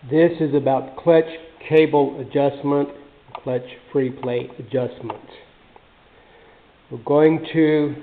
This is about clutch cable adjustment, clutch free play adjustment. We're going to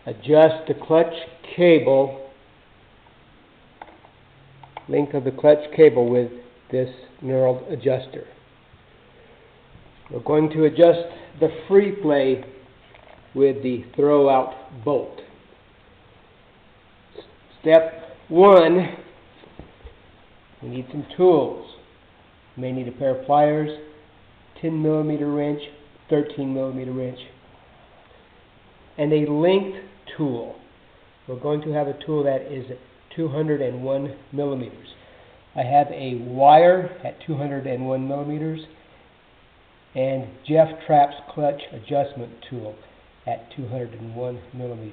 adjust the clutch cable, length of the clutch cable with this knurled adjuster. We're going to adjust the free play with the throw out bolt. Step 1, we need some tools. You may need a pair of pliers, 10mm wrench, 13mm wrench, and a length tool. We're going to have a tool that is 201mm. I have a wire at 201mm and Jeff Trapp's clutch adjustment tool at 201mm.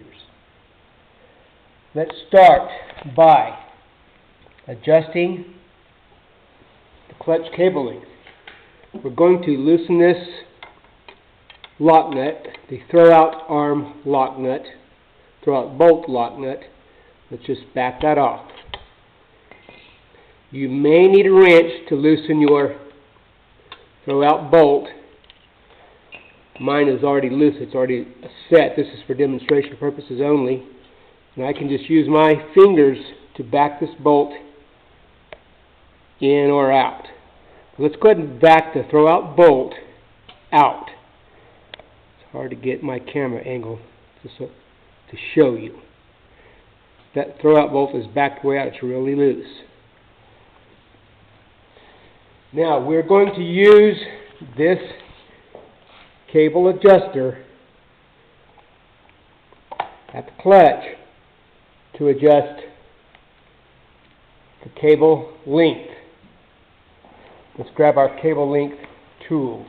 Let's start by adjusting the clutch cable length. We're going to loosen this lock nut, the throw-out arm lock nut, throw-out bolt lock nut. Let's just back that off. You may need a wrench to loosen your throw-out bolt. Mine is already loose, it's already set. This is for demonstration purposes only. And I can just use my fingers to back this bolt in or out. Let's go ahead and back the throw-out bolt out. It's hard to get my camera angle to show you. That throw-out bolt is backed way out. It's really loose. Now we're going to use this cable adjuster at the clutch to adjust the cable length. Let's grab our cable length tools.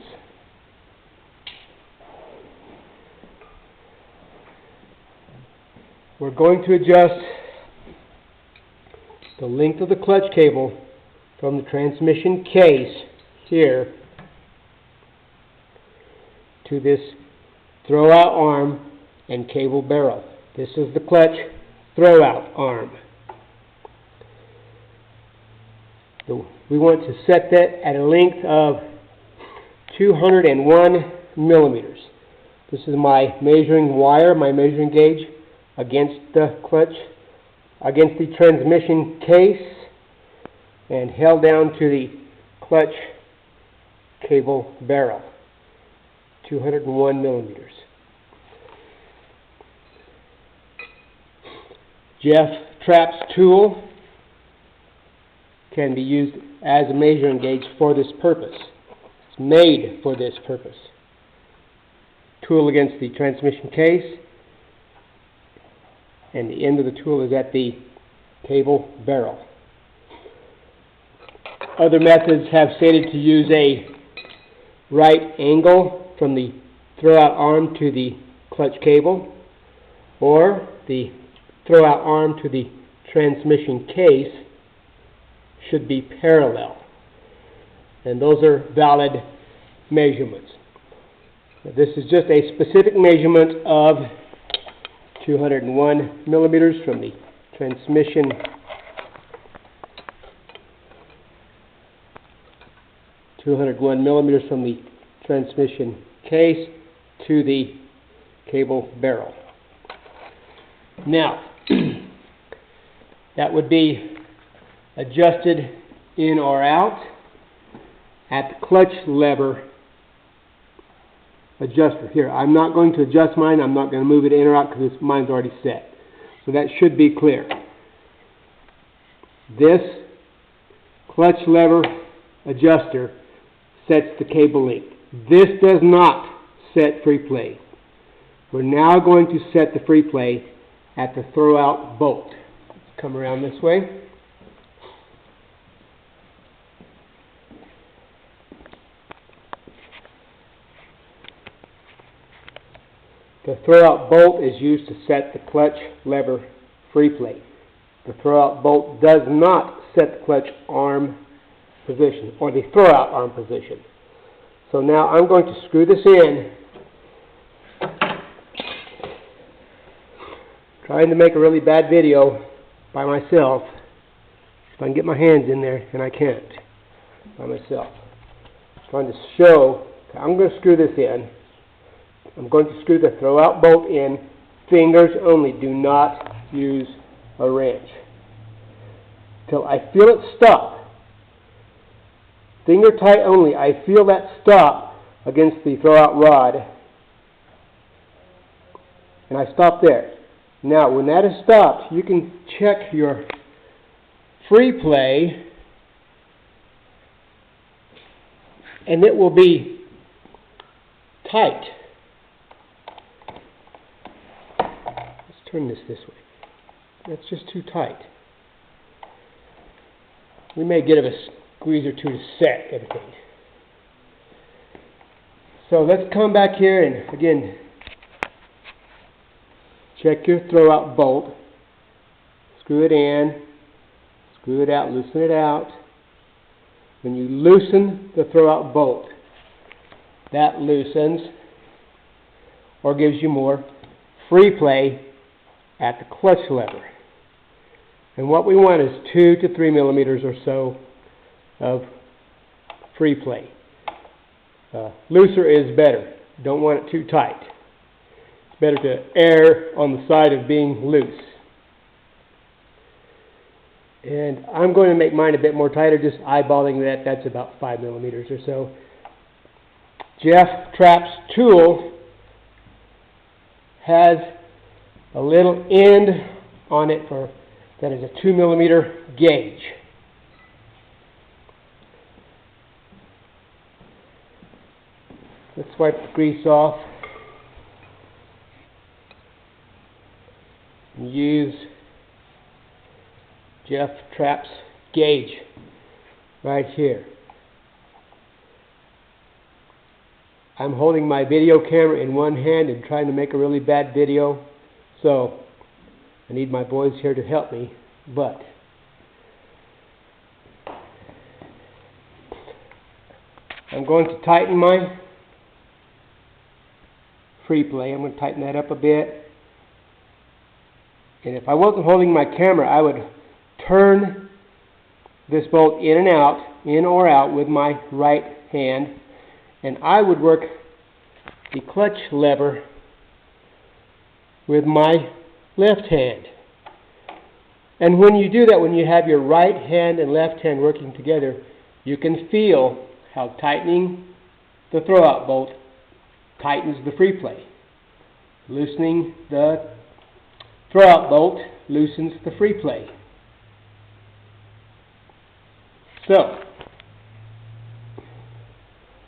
We're going to adjust the length of the clutch cable from the transmission case here to this throw-out arm and cable barrel. This is the clutch throw-out arm. So we want to set that at a length of 201mm. This is my measuring wire, my measuring gauge against the clutch, against the transmission case, and held down to the clutch cable barrel, 201mm. Jeff Trapp's tool can be used as a measuring gauge for this purpose. It's made for this purpose. Tool against the transmission case, and the end of the tool is at the cable barrel. Other methods have stated to use a right angle from the throw-out arm to the clutch cable, or the throw-out arm to the transmission case should be parallel. And those are valid measurements. This is just a specific measurement of 201mm from the transmission from the transmission case to the cable barrel. Now, that would be adjusted in or out at the clutch lever adjuster. Here, I'm not going to adjust mine. I'm not going to move it in or out because mine's already set. So that should be clear. This clutch lever adjuster sets the cable length. This does not set free play. We're now going to set the free play at the throw-out bolt. Let's come around this way. The throw-out bolt is used to set the clutch lever free play. The throw-out bolt does not set the clutch arm position, or the throw-out arm position. So now I'm going to screw this in, trying to make a really bad video by myself. If I can get my hands in there, and I can't. by myself. I'm trying to show, I'm going to screw this in. I'm going to screw the throw-out bolt in, fingers only. Do not use a wrench. Till I feel it stop. Finger tight only. I feel that stop against the throw-out rod. And I stop there. Now, when that is stopped, you can check your free play, and it will be tight. Let's turn this way. That's just too tight. We may give it a squeeze or two to set everything. So let's come back here and again check your throw-out bolt. Screw it in, screw it out, loosen it out. When you loosen the throw-out bolt, that loosens or gives you more free play at the clutch lever. And what we want is 2 to 3 millimeters or so of free play. Looser is better. Don't want it too tight. It's better to err on the side of being loose. And I'm going to make mine a bit more tighter, just eyeballing that. That's about 5 millimeters or so. Jeff Trapp's tool has a little end on it that is a 2 millimeter gauge. Let's wipe the grease off and use Jeff Trapp's gauge right here. I'm holding my video camera in one hand and trying to make a really bad video, so I need my boys here to help me, but I'm going to tighten my free play. I'm going to tighten that up a bit. And if I wasn't holding my camera, I would turn this bolt in and out, in or out with my right hand, and I would work the clutch lever with my left hand. And when you do that, when you have your right hand and left hand working together, you can feel how tightening the throw-out bolt tightens the free play. Loosening the throw-out bolt loosens the free play. So,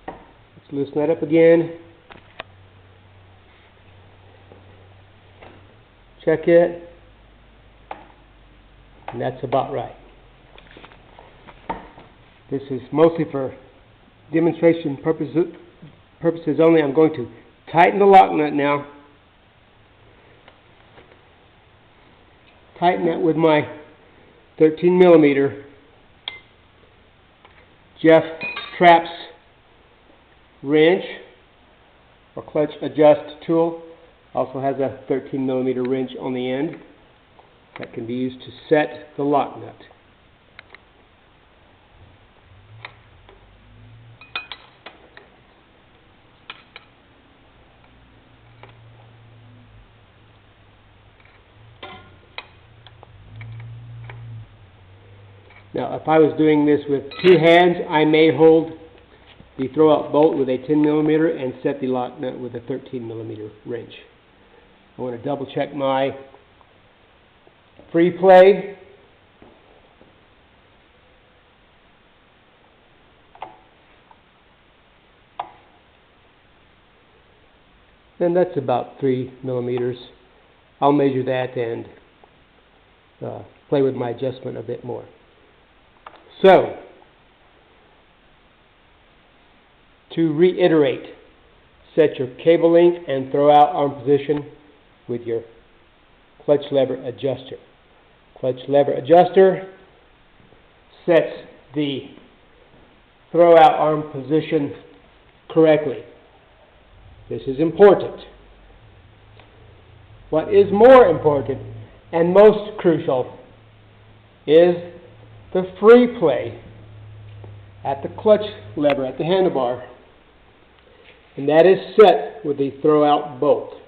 let's loosen that up again. Check it. And that's about right. This is mostly for demonstration purposes only. I'm going to tighten the lock nut now. Tighten that with my 13 millimeter Jeff Trapp's wrench or clutch adjust tool. Also has a 13 millimeter wrench on the end that can be used to set the lock nut. Now, if I was doing this with two hands, I may hold the throw-out bolt with a 10 millimeter and set the lock nut with a 13 millimeter wrench. I want to double check my free play. And that's about 3 millimeters. I'll measure that and play with my adjustment a bit more. So, to reiterate, set your cable link and throw out arm position with your clutch lever adjuster. Clutch lever adjuster sets the throw out arm position correctly. This is important. What is more important and most crucial is the free play at the clutch lever, at the handlebar. And that is set with the throw-out bolt.